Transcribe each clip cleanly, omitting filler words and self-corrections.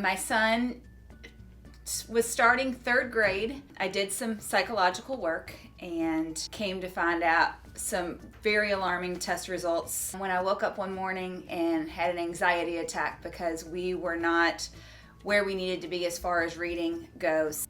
My son was starting third grade. I did some psychological work and came to find out some very alarming test results when I woke up one morning and had an anxiety attack because we were not where we needed to be as far as reading goes.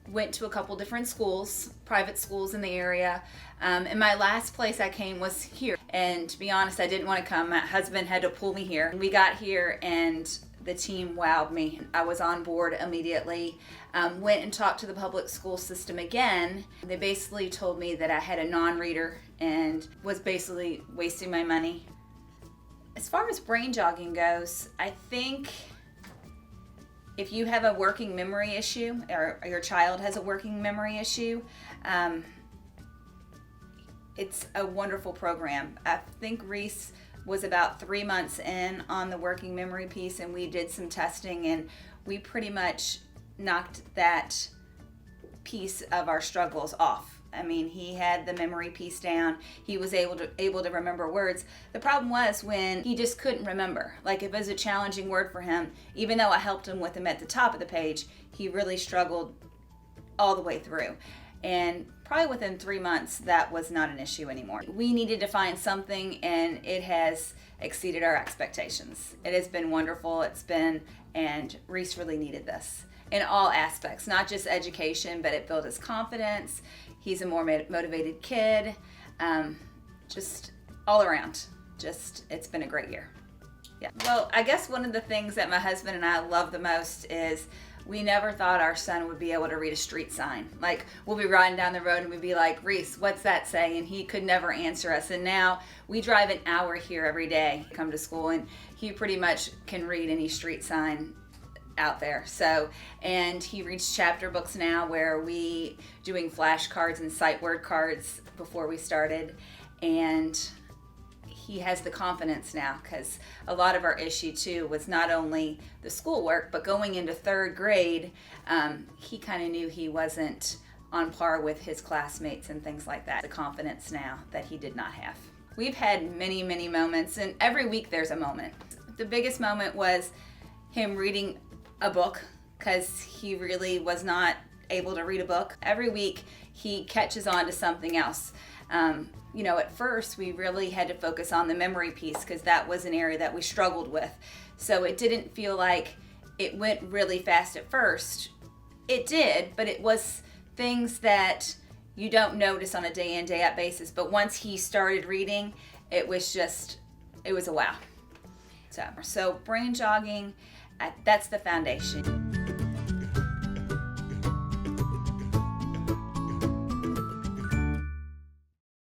Went to a couple different schools, private schools in the area, and my last place I came was here. And to be honest, I didn't want to come. My husband had to pull me here. We got here and the team wowed me. I was on board immediately. Went and talked to the public school system again. They basically told me that I had a non-reader and was basically wasting my money. As far as brain jogging goes, I think if you have a working memory issue or your child has a working memory issue, it's a wonderful program. I think Reese was about 3 months in on the working memory piece, and we did some testing and we pretty much knocked that piece of our struggles off. I mean, he had the memory piece down. He was able to remember words. The problem was when he just couldn't remember. Like if it was a challenging word for him, even though I helped him with them at the top of the page, he really struggled all the way through. And probably within 3 months, that was not an issue anymore. We needed to find something, and it has exceeded our expectations. It has been wonderful. And Reese really needed this in all aspects, not just education, but it built his confidence. He's a more motivated kid, just all around. It's been a great year. Yeah. Well, I guess one of the things that my husband and I love the most is we never thought our son would be able to read a street sign. Like we'll be riding down the road and we'd be like, Reese, what's that say? And he could never answer us. And now we drive an hour here every day, come to school, and he pretty much can read any street sign out there. So, and he reads chapter books now where we doing flashcards and sight word cards before we started. And he has the confidence now, because a lot of our issue too was not only the schoolwork, but going into third grade, he kind of knew he wasn't on par with his classmates and things like that. The confidence now that he did not have. We've had many, many moments, and every week there's a moment. The biggest moment was him reading a book, because he really was not able to read a book. Every week he catches on to something else. At first we really had to focus on the memory piece because that was an area that we struggled with. So it didn't feel like it went really fast at first. It did, but it was things that you don't notice on a day in, day out basis. But once he started reading, it was a wow. So brain jogging, that's the foundation.